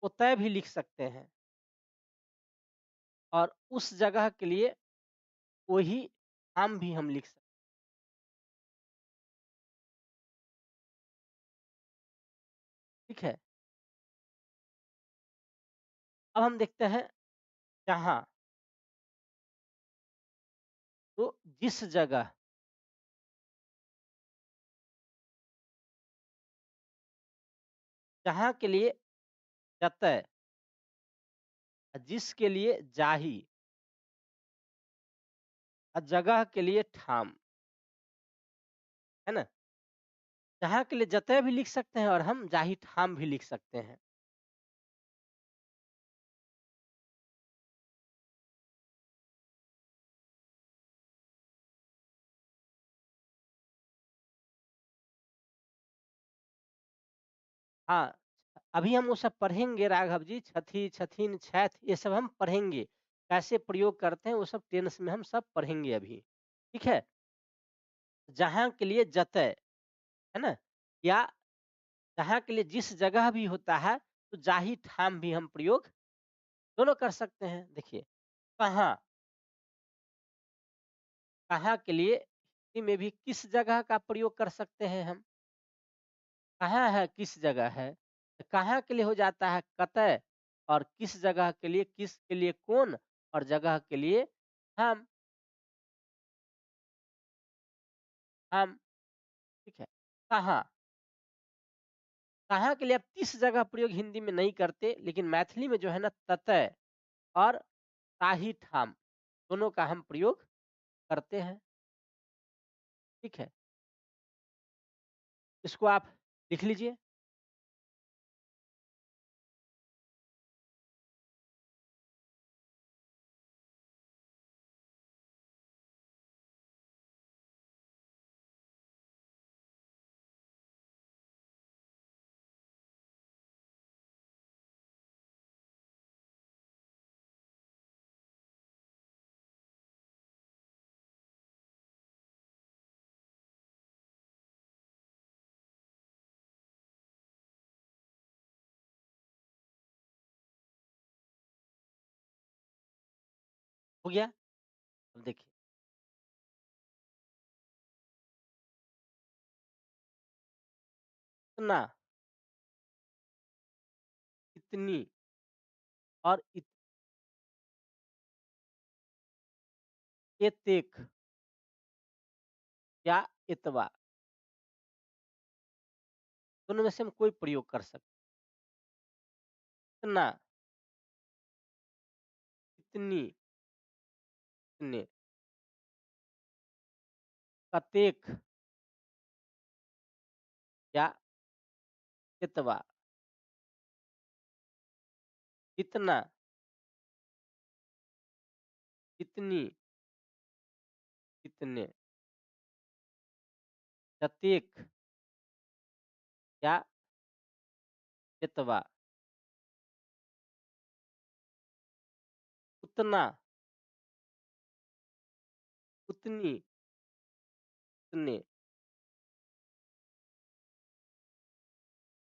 उतय भी लिख सकते हैं और उस जगह के लिए वही ठाम भी हम लिख सकते हैं, ठीक है? अब हम देखते हैं जहाँ, तो जिस जगह, जहाँ के लिए जतय, जिसके लिए जाहि, जगह के लिए ठाम, है ना? जहाँ के लिए जतय भी लिख सकते हैं और हम जाहि ठाम भी लिख सकते हैं। हाँ, अभी हम वो सब पढ़ेंगे राघव जी, छथी, छथिन, छैथ, ये सब हम पढ़ेंगे। कैसे प्रयोग करते हैं वो सब टेंस में हम सब पढ़ेंगे अभी, ठीक है? जहाँ के लिए जतय, है ना? या जहाँ के लिए जिस जगह भी होता है, तो जाहि ठाम भी हम प्रयोग दोनों कर सकते हैं। देखिए, कहाँ, कहाँ के लिए हिंदी में भी किस जगह का प्रयोग कर सकते हैं हम? कहाँ है, किस जगह है? तो कहाँ के लिए हो जाता है कतय, और किस जगह के लिए, किस के लिए कौन, और जगह के लिए हम, हम, ठीक है? कहाँ, कहाँ के लिए आप किस जगह प्रयोग हिंदी में नहीं करते, लेकिन मैथिली में जो है ना, ततय और ताही ठाम, दोनों का हम प्रयोग करते हैं, ठीक है? इसको आप लिख लीजिए। हो गया? अब देखिए, इतना, इतनी और एतेक या इतवा, दोनों में से हम कोई प्रयोग कर सकते हैं। इतना, इतनी, इतने, कतेक या कितवा, कितना, कितनी, कितने, कतेक या कितवा, उतना, उतनी, उतने,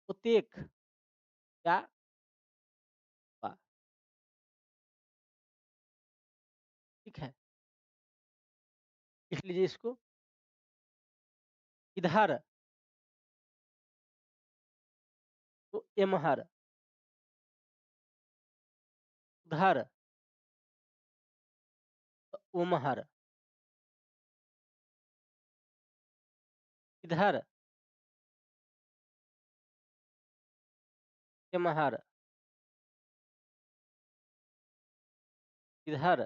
उतेक या वा, ठीक है? लिख लीजिए इसको। इधर तो एमहर, उधर तो ओमहर, इधर एमहर, इधर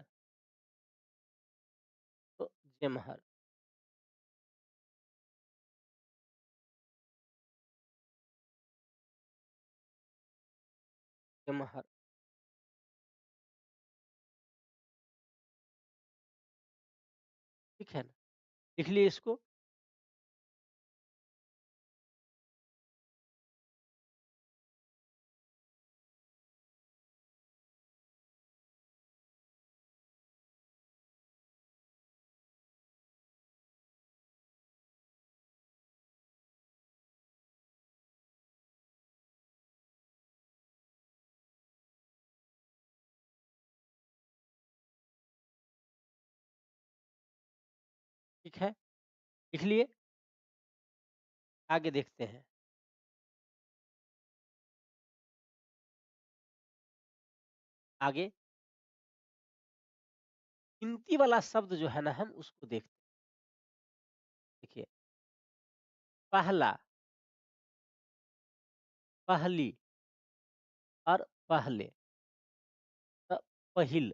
तो जेमहर। जेमहर, ठीक है ना? लिख लिए इसको। ठीक है? लिख लिए? आगे देखते हैं। आगे गिनती वाला शब्द जो है ना हम उसको देखते हैं। देखिए, पहला, पहली और पहले, पहिल,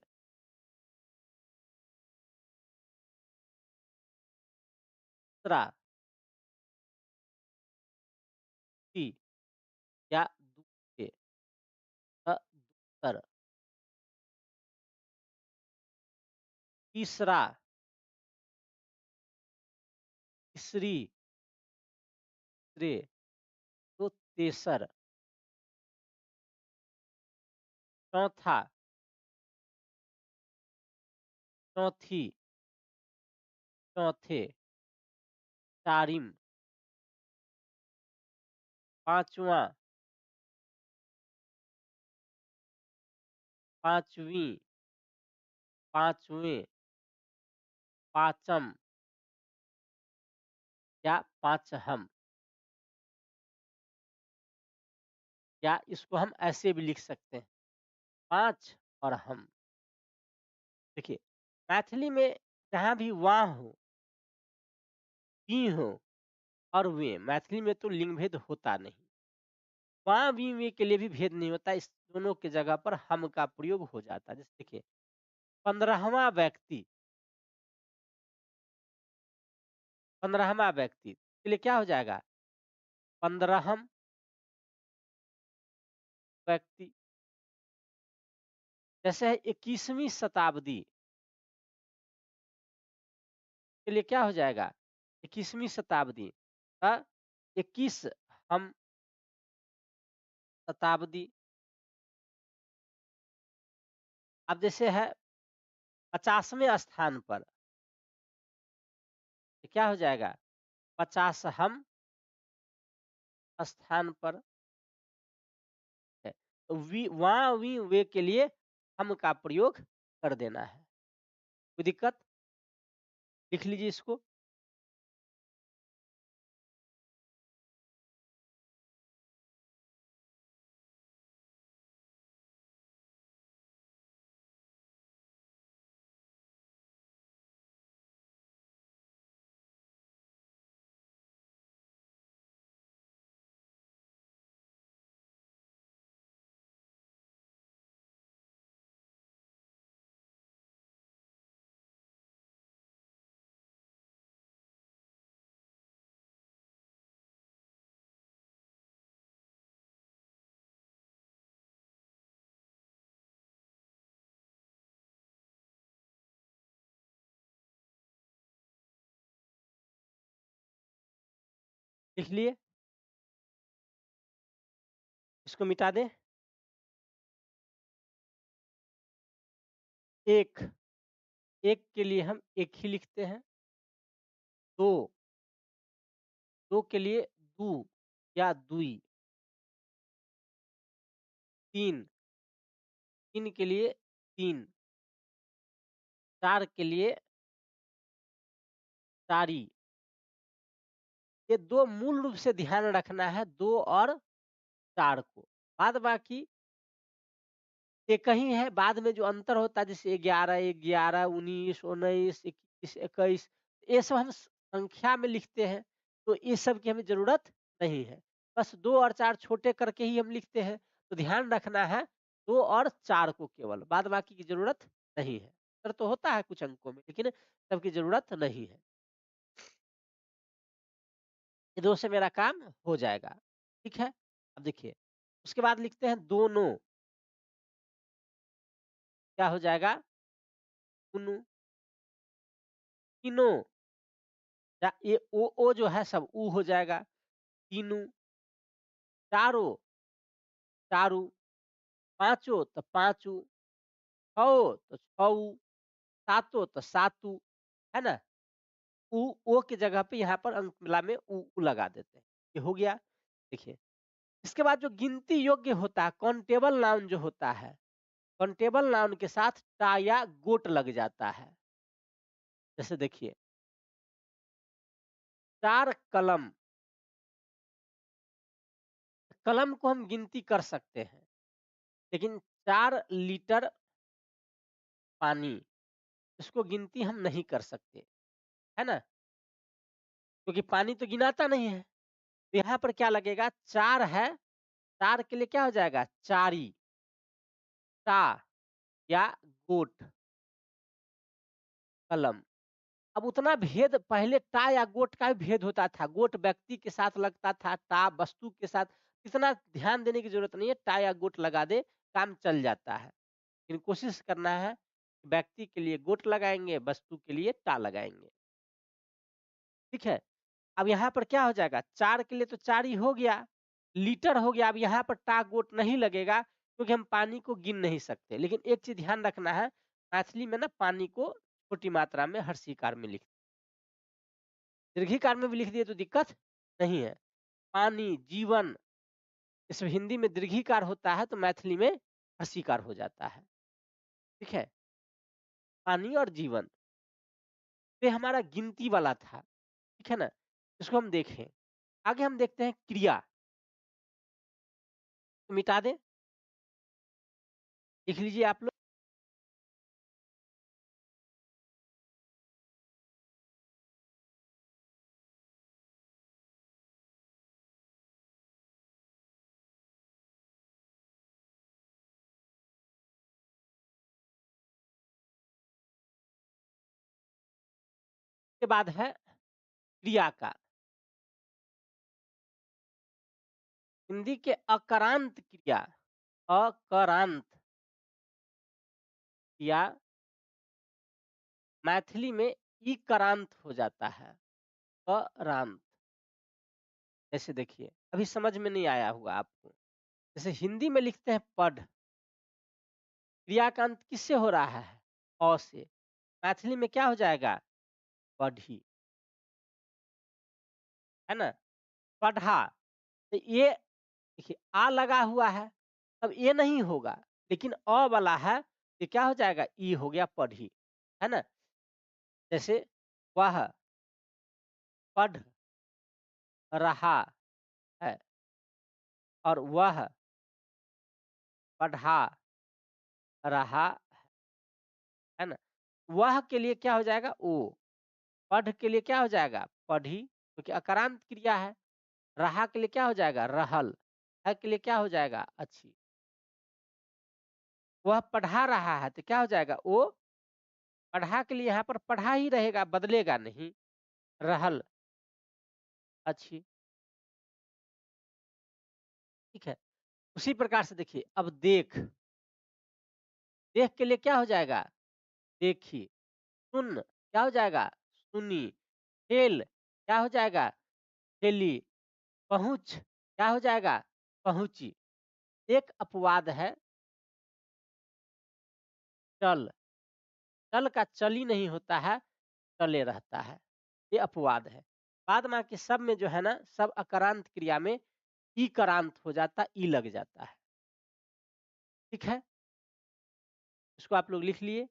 दूसरा, ती या दूसरे, दूसर, तीसरा, तीसरी, तीसरे, तो तेसर, चौथा, चौथी, चौथे, चारिम, पांचवा, पांचवी, पांचवें, पांचम या पांचहम, या इसको हम ऐसे भी लिख सकते हैं, पांच और हम। देखिए, मैथिली में जहाँ भी वहाँ हो, ही हो और वे, मैथिली में तो लिंग भेद होता नहीं। वहाँ भी वे के लिए भी भेद नहीं होता, इस दोनों के जगह पर हम का प्रयोग हो जाता है। जैसे देखिए, 15वां व्यक्ति, 15वां व्यक्ति के लिए क्या हो जाएगा? 15हम व्यक्ति। जैसे है 21वीं शताब्दी के लिए क्या हो जाएगा? 21वीं शताब्दी, 21 हम शताब्दी। अब जैसे है 50वें स्थान पर, ये क्या हो जाएगा? 50 हम स्थान पर है। तो वी, वहाँ वी वे के लिए हम का प्रयोग कर देना है। कोई दिक्कत? लिख लीजिए इसको। लिख लिए, इसको मिटा दें। 1, 1 के लिए हम 1 ही लिखते हैं। 2, 2 के लिए दू या दुई। 3, 3 के लिए 3। 4 के लिए चारी। ये 2 मूल रूप से ध्यान रखना है, 2 और 4 को। बाद बाकी एक ही है, बाद में जो अंतर होता है जैसे 11, 11, 19, 19, 21, 21, ये सब हम संख्या में लिखते हैं, तो ये सब की हमें ज़रूरत नहीं है। बस 2 और 4 छोटे करके ही हम लिखते हैं, तो ध्यान रखना है 2 और 4 को केवल, बाद बाकी की ज़रूरत नहीं है। अंतर तो होता है कुछ अंकों में, लेकिन सबकी ज़रूरत नहीं है। ये 2 से मेरा काम हो जाएगा, ठीक है? अब देखिए, उसके बाद लिखते हैं दोनों, क्या हो जाएगा? उनु, तीनों, या ये ओ जो है सब ऊ हो जाएगा। तीनों, चारों, चारू, पाँचों तो पाँचू, छओ तो छऊ, सातों तो सातू, है ना? ऊ ओ की जगह पे यहाँ पर अंक मिला में ऊ लगा देते हैं। ये हो गया। देखिए, इसके बाद जो गिनती योग्य होता है, काउंटेबल नाउन जो होता है, काउंटेबल नाउन के साथ टा या गोट लग जाता है। जैसे देखिए, 4 कलम, कलम को हम गिनती कर सकते हैं, लेकिन 4 लीटर पानी, इसको गिनती हम नहीं कर सकते, है ना? क्योंकि पानी तो गिनाता नहीं है। तो यहाँ पर क्या लगेगा? 4 है, 4 के लिए क्या हो जाएगा? चारी, टा या गोट, कलम। अब उतना भेद पहले टा या गोट का भी भेद होता था। गोट व्यक्ति के साथ लगता था, टा वस्तु के साथ। इतना ध्यान देने की जरूरत नहीं है, टा या गोट लगा दे, काम चल जाता है। लेकिन कोशिश करना है, व्यक्ति के लिए गोट लगाएंगे, वस्तु के लिए टा लगाएंगे। ठीक है? अब यहाँ पर क्या हो जाएगा? 4 के लिए तो 4 ही हो गया, लीटर हो गया। अब यहाँ पर टा गोट नहीं लगेगा, क्योंकि हम पानी को गिन नहीं सकते। लेकिन एक चीज ध्यान रखना है, मैथिली में ना पानी को छोटी मात्रा में हर्षिकार में लिख, दीर्घिकार में भी लिख दिए तो दिक्कत नहीं है। पानी, जीवन, इस हिंदी में दीर्घिकार होता है, तो मैथिली में हर्षिकार हो जाता है। ठीक है? पानी और जीवन, ये हमारा गिनती वाला था। ठीक है ना? इसको हम देखें। आगे हम देखते हैं क्रिया। तो मिटा दें, लिख लीजिए आप लोग। के बाद है क्रिया का। हिंदी के अकरांत क्रिया, अकरांत क्रिया मैथिली में इकरांत हो जाता है, करांत। जैसे देखिए, अभी समझ में नहीं आया होगा आपको। जैसे हिंदी में लिखते हैं पढ़, क्रिया का अंत किससे हो रहा है? अ से। मैथिली में क्या हो जाएगा? पढ़ी, है ना? पढ़ा, तो ये देखिए आ लगा हुआ है, अब ये नहीं होगा, लेकिन अ वाला है, ये क्या हो जाएगा? ई हो गया, पढ़ी, है ना? जैसे वह पढ़ रहा है, और वह पढ़ा रहा, है ना? वह के लिए क्या हो जाएगा? ओ। पढ़ के लिए क्या हो जाएगा? पढ़ी, क्योंकि अकारांत क्रिया है। रहा के लिए क्या हो जाएगा? रहल। है के लिए क्या हो जाएगा? अच्छी। वह पढ़ा रहा है, तो क्या हो जाएगा? ओ। पढ़ा के लिए यहाँ पर पढ़ा ही रहेगा, बदलेगा नहीं। रहल, अच्छी। ठीक है? उसी प्रकार से देखिए, अब देख, देख के लिए क्या हो जाएगा? देखी। सुन, क्या हो जाएगा? सुनी। खेल, क्या हो जाएगा? खेली। पहुँच क्या हो जाएगा? पहुँची। एक अपवाद है चल, चल का चली नहीं होता है, चले रहता है। ये अपवाद है। बाद बाकी सब में जो है ना, सब अकारांत क्रिया में ई करांत हो जाता, ई लग जाता है। ठीक है? इसको आप लोग लिख लिए।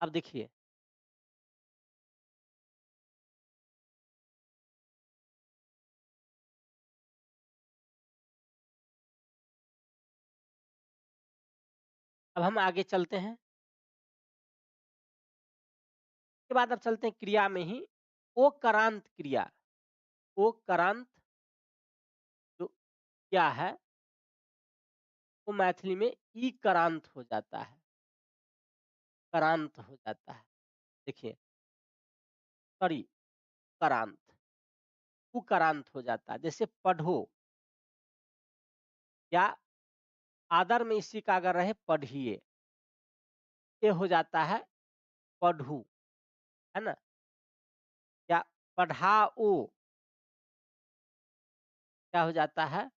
अब देखिए, अब हम आगे चलते हैं। उसके बाद अब चलते हैं क्रिया में ही, ओ करांत क्रिया। ओ करांत जो क्या है, वो मैथिली में ई करांत हो जाता है, करांत हो जाता है। देखिए, सॉरी, करांत, उकारांत हो जाता है। जैसे पढ़ो, या आदर में इसी का अगर रहे पढ़िए, ये हो जाता है पढ़ू, है ना? या पढ़ाओ, क्या हो जाता है?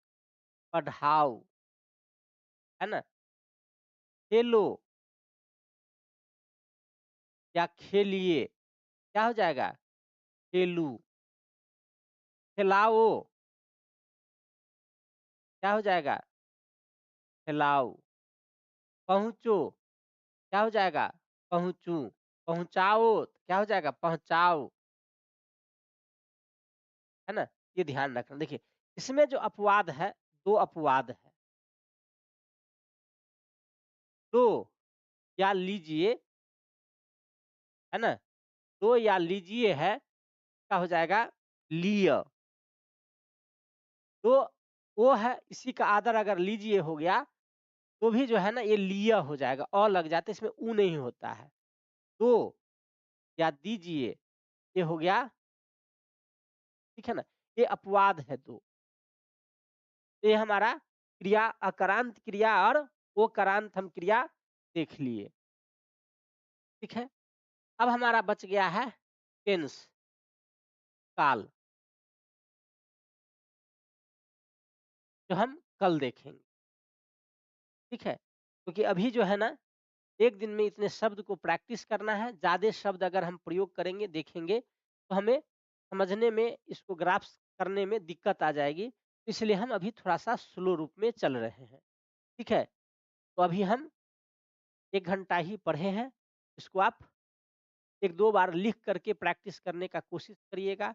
पढ़ाओ, है ना? खेलो या खेलिए, क्या हो जाएगा? खेलू। खिलाओ, क्या हो जाएगा? खिलाओ। पहुँचो, क्या हो जाएगा? पहुँचूँ। पहुँचाओ, क्या हो जाएगा? पहुँचाओ, है ना? ये ध्यान रखना। देखिए, इसमें जो अपवाद है, 2 अपवाद है। तो या लीजिए, है ना? तो या लीजिए है, क्या हो जाएगा? लिय। तो वो है, इसी का आदर अगर लीजिए हो गया, तो भी जो है ना, ये लिय हो जाएगा, अ लग जाता है, इसमें ऊ नहीं होता है। तो या दीजिए, ये हो गया, ठीक है ना? ये अपवाद है 2। ये हमारा क्रिया, अकारांत क्रिया और वो करांत हम क्रिया देख लिए। ठीक है? अब हमारा बच गया है टेंस, काल, जो हम कल देखेंगे। ठीक है? क्योंकि अभी जो है ना, 1 दिन में इतने शब्द को प्रैक्टिस करना है। ज़्यादा शब्द अगर हम प्रयोग करेंगे, देखेंगे, तो हमें समझने में, इसको ग्रास्प करने में दिक्कत आ जाएगी। इसलिए हम अभी थोड़ा-सा स्लो रूप में चल रहे हैं। ठीक है? तो अभी हम 1 घंटा ही पढ़े हैं। इसको आप 1-2 बार लिख करके प्रैक्टिस करने का कोशिश करिएगा।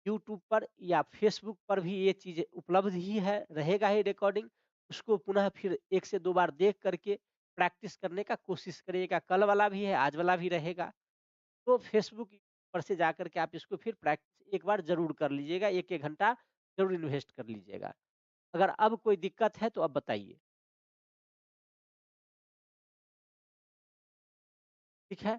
यूट्यूब पर या फेसबुक पर भी ये चीज़ें उपलब्ध ही है, रहेगा ही रिकॉर्डिंग। उसको पुनः फिर 1 से 2 बार देख करके प्रैक्टिस करने का कोशिश करिएगा। कल वाला भी है, आज वाला भी रहेगा। तो फेसबुक पर से जाकर के आप इसको फिर प्रैक्टिस एक बार ज़रूर कर लीजिएगा। 1-1 घंटा ज़रूर इन्वेस्ट कर लीजिएगा। अगर अब कोई दिक्कत है तो अब बताइए। ठीक है?